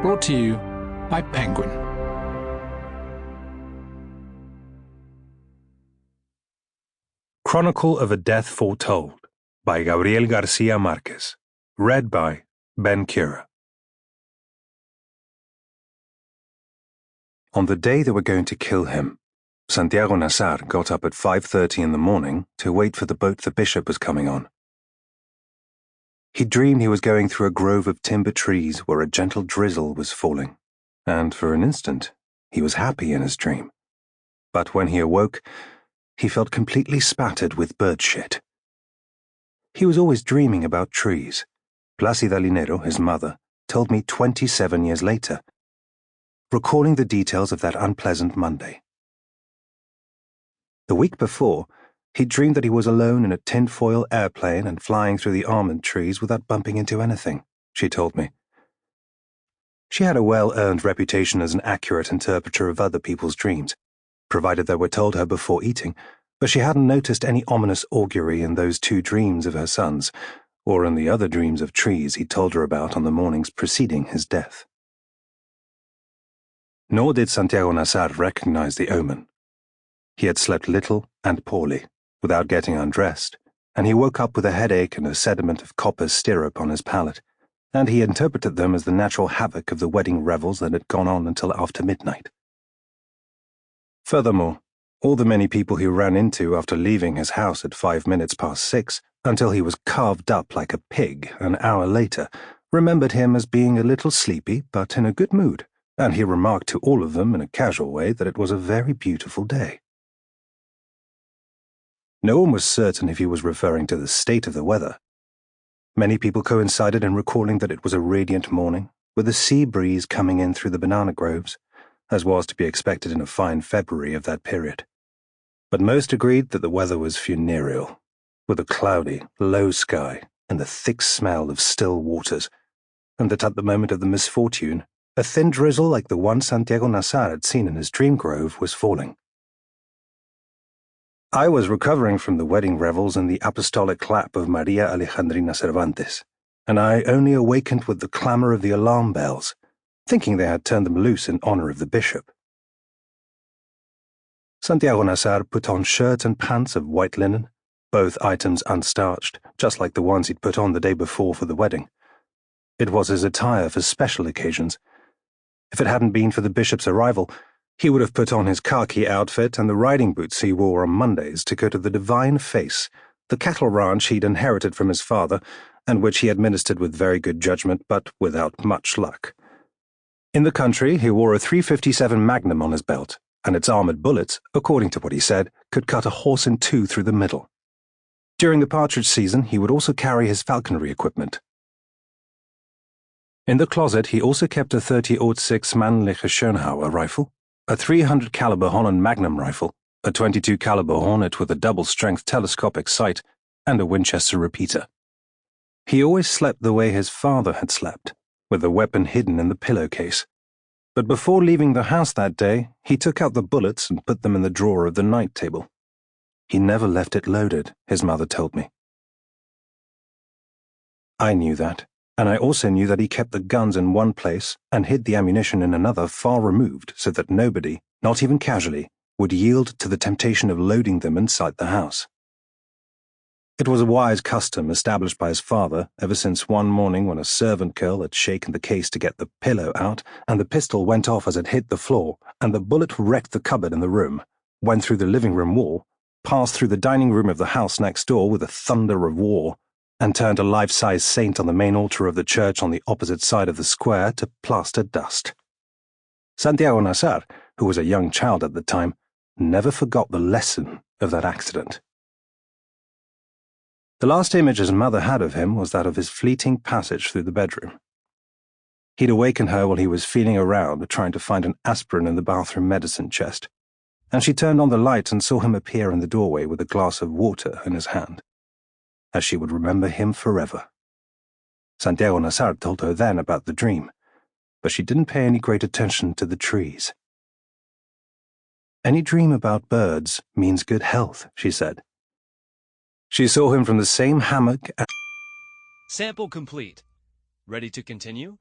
Brought to you by Penguin. Chronicle of a Death Foretold by Gabriel García Márquez. Read by Cura. On the day they were going to kill him, Santiago Nasar got up at 5:30 in the morning to wait for the boat the bishop was coming on. He dreamed he was going through a grove of timber trees where a gentle drizzle was falling, and for an instant he was happy in his dream. But when he awoke, he felt completely spattered with bird shit. He was always dreaming about trees. Plácida Linero, his mother, told me 27 years later, recalling the details of that unpleasant Monday. The week before, he dreamed that he was alone in a tinfoil airplane and flying through the almond trees without bumping into anything, she told me. She had a well-earned reputation as an accurate interpreter of other people's dreams, provided they were told her before eating, but she hadn't noticed any ominous augury in those 2 dreams of her son's, or in the other dreams of trees he told her about on the mornings preceding his death. Nor did Santiago Nasar recognize the omen. He had slept little and poorly, without getting undressed, and he woke up with a headache and a sediment of copper stirrup on his palate, and he interpreted them as the natural havoc of the wedding revels that had gone on until after midnight. Furthermore, all the many people he ran into after leaving his house at 5 minutes past 6, until he was carved up like a pig an hour later, remembered him as being a little sleepy but in a good mood, and he remarked to all of them in a casual way that it was a very beautiful day. No one was certain if he was referring to the state of the weather. Many people coincided in recalling that it was a radiant morning, with a sea breeze coming in through the banana groves, as was to be expected in a fine February of that period. But most agreed that the weather was funereal, with a cloudy, low sky and the thick smell of still waters, and that at the moment of the misfortune, a thin drizzle like the one Santiago Nasar had seen in his dream grove was falling. I was recovering from the wedding revels in the apostolic clap of Maria Alejandrina Cervantes, and I only awakened with the clamour of the alarm bells, thinking they had turned them loose in honour of the bishop. Santiago Nasar put on shirt and pants of white linen, both items unstarched, just like the ones he'd put on the day before for the wedding. It was his attire for special occasions. If it hadn't been for the bishop's arrival, he would have put on his khaki outfit and the riding boots he wore on Mondays to go to the Divine Face, the cattle ranch he'd inherited from his father, and which he administered with very good judgment but without much luck. In the country, he wore a .357 Magnum on his belt, and its armoured bullets, according to what he said, could cut a horse in 2 through the middle. During the partridge season, he would also carry his falconry equipment. In the closet, he also kept a .30-06 Mannliche Schönhauer rifle, a .300 caliber Holland Magnum rifle, a .22 caliber Hornet with a double-strength telescopic sight, and a Winchester repeater. He always slept the way his father had slept, with the weapon hidden in the pillowcase. But before leaving the house that day, he took out the bullets and put them in the drawer of the night table. He never left it loaded, his mother told me. I knew that, and I also knew that he kept the guns in one place and hid the ammunition in another far removed so that nobody, not even casually, would yield to the temptation of loading them inside the house. It was a wise custom established by his father ever since one morning when a servant girl had shaken the case to get the pillow out and the pistol went off as it hit the floor and the bullet wrecked the cupboard in the room, went through the living room wall, passed through the dining room of the house next door with a thunder of war, and turned a life-size saint on the main altar of the church on the opposite side of the square to plaster dust. Santiago Nasar, who was a young child at the time, never forgot the lesson of that accident. The last image his mother had of him was that of his fleeting passage through the bedroom. He'd awakened her while he was feeling around trying to find an aspirin in the bathroom medicine chest, and she turned on the light and saw him appear in the doorway with a glass of water in his hand, as she would remember him forever. Santiago Nasar told her then about the dream, but she didn't pay any great attention to the trees. Any dream about birds means good health, she said. She saw him from the same hammock. Sample complete. Ready to continue?